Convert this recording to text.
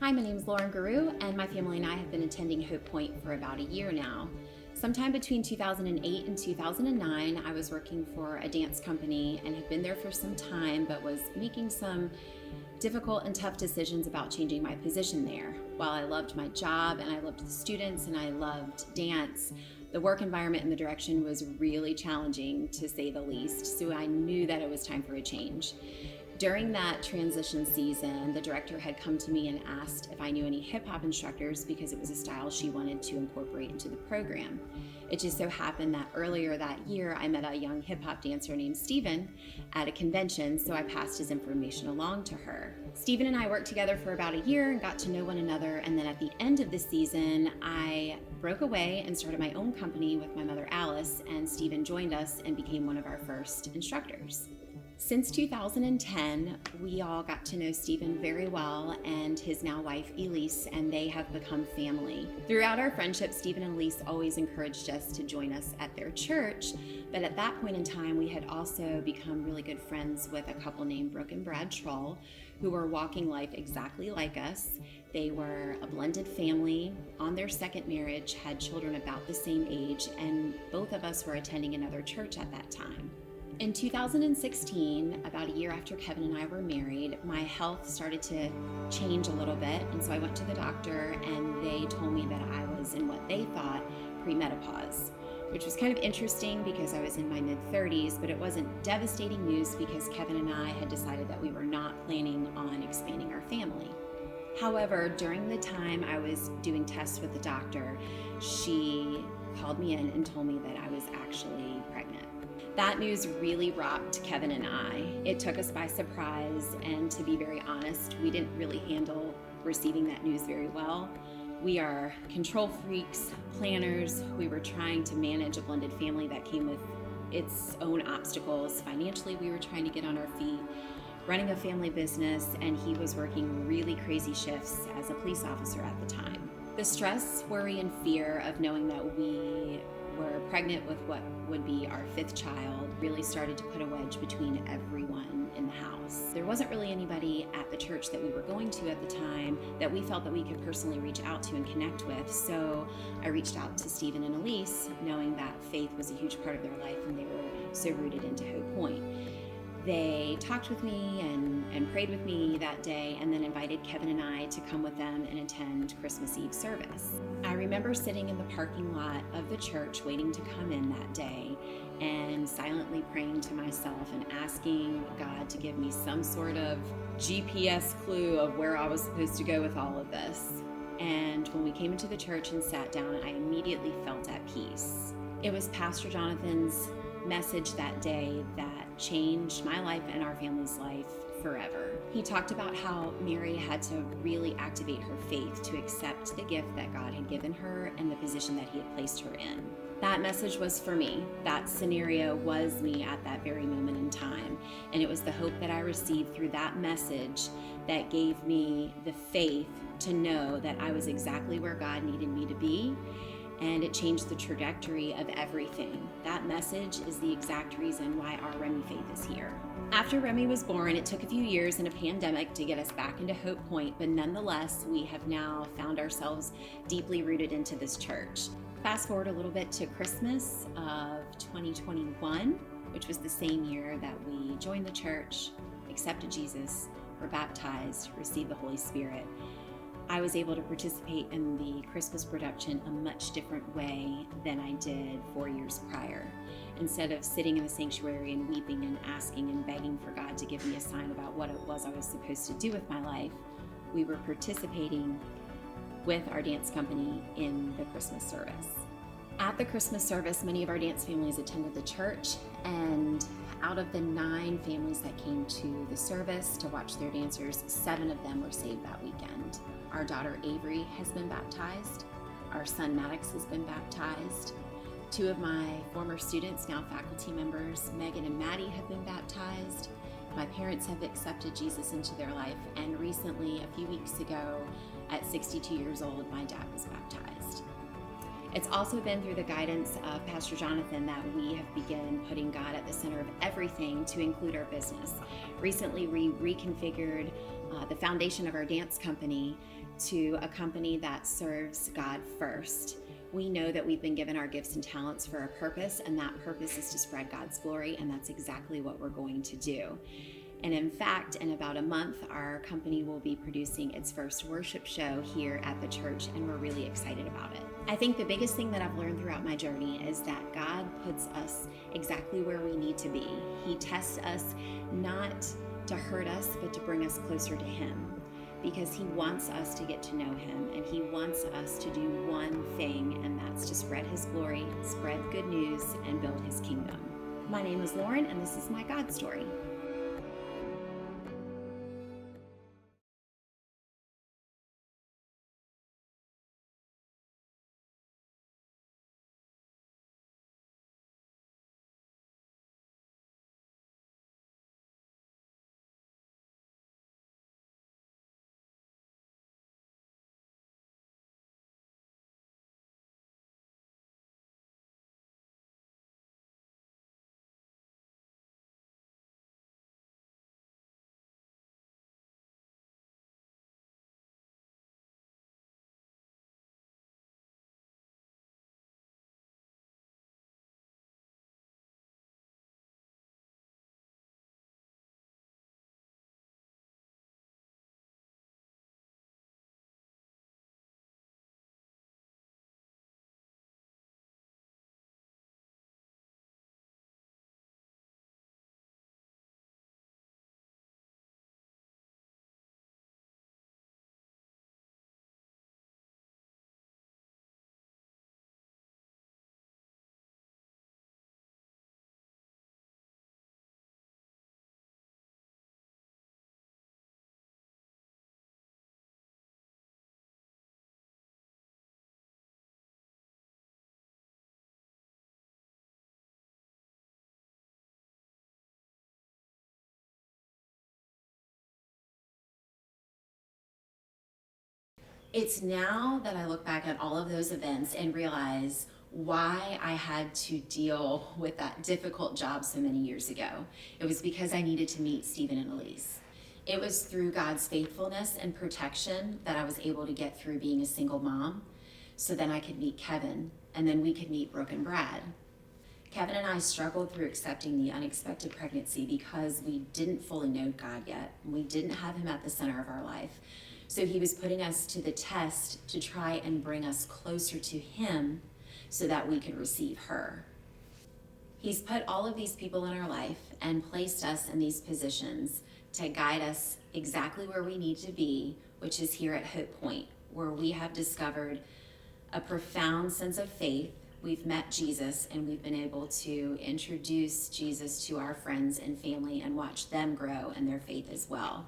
Hi, my name is Lauren Gareau, and my family and I have been attending Hope Point for about a year now. Sometime between 2008 and 2009, I was working for a dance company and had been there for some time, but was making some difficult and tough decisions about changing my position there. While I loved my job and I loved the students and I loved dance, the work environment and the direction was really challenging, to say the least, so I knew that it was time for a change. During that transition season, the director had come to me and asked if I knew any hip hop instructors because it was a style she wanted to incorporate into the program. It just so happened that earlier that year, I met a young hip hop dancer named Steven at a convention, so I passed his information along to her. Steven and I worked together for about a year and got to know one another, and then at the end of the season, I broke away and started my own company with my mother Alice, and Steven joined us and became one of our first instructors. Since 2010, we all got to know Steven very well and his now wife Elise, and they have become family. Throughout our friendship, Steven and Elise always encouraged us to join us at their church, but at that point in time, we had also become really good friends with a couple named Brooke and Brad Troll, who were walking life exactly like us. They were a blended family, on their second marriage, had children about the same age, and both of us were attending another church at that time. In 2016, about a year after Kevin and I were married, my health started to change a little bit, and so I went to the doctor and they told me that I was in what they thought premenopause, which was kind of interesting because I was in my mid-30s, but it wasn't devastating news because Kevin and I had decided that we were not planning on expanding our family. However, during the time I was doing tests with the doctor, she called me in and told me that I was actually pregnant. That news really rocked Kevin and I. It took us by surprise, and to be very honest, we didn't really handle receiving that news very well. We are control freaks, planners. We were trying to manage a blended family that came with its own obstacles. Financially, we were trying to get on our feet, running a family business, and he was working really crazy shifts as a police officer at the time. The stress, worry, and fear of knowing that we were pregnant with what would be our fifth child really started to put a wedge between everyone in the house. There wasn't really anybody at the church that we were going to at the time that we felt that we could personally reach out to and connect with, so I reached out to Steven and Elise, knowing that faith was a huge part of their life and they were so rooted into Hope Point. They talked with me and prayed with me that day, and then invited Kevin and I to come with them and attend Christmas Eve service. I remember sitting in the parking lot of the church waiting to come in that day and silently praying to myself and asking God to give me some sort of GPS clue of where I was supposed to go with all of this. And when we came into the church and sat down, I immediately felt at peace. It was Pastor Jonathan's message that day that changed my life and our family's life forever. He talked about how Mary had to really activate her faith to accept the gift that God had given her and the position that he had placed her in. That message was for me. That scenario was me at that very moment in time. And it was the hope that I received through that message that gave me the faith to know that I was exactly where God needed me to be. And it changed the trajectory of everything. That message is the exact reason why our Remy faith is here. After Remy was born, it took a few years and a pandemic to get us back into Hope Point, but nonetheless, we have now found ourselves deeply rooted into this church. Fast forward a little bit to Christmas of 2021, which was the same year that we joined the church, accepted Jesus, were baptized, received the Holy Spirit. I was able to participate in the Christmas production a much different way than I did 4 years prior. Instead of sitting in the sanctuary and weeping and asking and begging for God to give me a sign about what it was I was supposed to do with my life, we were participating with our dance company in the Christmas service. At the Christmas service, many of our dance families attended the church, and out of the 9 families that came to the service to watch their dancers, 7 of them were saved that weekend. Our daughter Avery has been baptized. Our son Maddox has been baptized. 2 of my former students, now faculty members, Megan and Maddie, have been baptized. My parents have accepted Jesus into their life, and recently, a few weeks ago, at 62 years old, my dad was baptized. It's also been through the guidance of Pastor Jonathan that we have begun putting God at the center of everything to include our business. Recently, we reconfigured the foundation of our dance company to a company that serves God first. We know that we've been given our gifts and talents for a purpose, and that purpose is to spread God's glory, and that's exactly what we're going to do. And in fact, in about a month, our company will be producing its first worship show here at the church, and we're really excited about it. I think the biggest thing that I've learned throughout my journey is that God puts us exactly where we need to be. He tests us not to hurt us, but to bring us closer to Him, because He wants us to get to know Him, and He wants us to do one thing, and that's to spread His glory, spread good news, and build His kingdom. My name is Lauren, and this is my God story. It's now that I look back at all of those events and realize why I had to deal with that difficult job so many years ago. It was because I needed to meet Stephen and Elise. It was through God's faithfulness and protection that I was able to get through being a single mom, so then I could meet Kevin, and then we could meet Brooke and Brad. Kevin and I struggled through accepting the unexpected pregnancy because we didn't fully know God yet. We didn't have Him at the center of our life. So He was putting us to the test to try and bring us closer to Him so that we could receive her. He's put all of these people in our life and placed us in these positions to guide us exactly where we need to be, which is here at Hope Point, where we have discovered a profound sense of faith. We've met Jesus, and we've been able to introduce Jesus to our friends and family and watch them grow in their faith as well.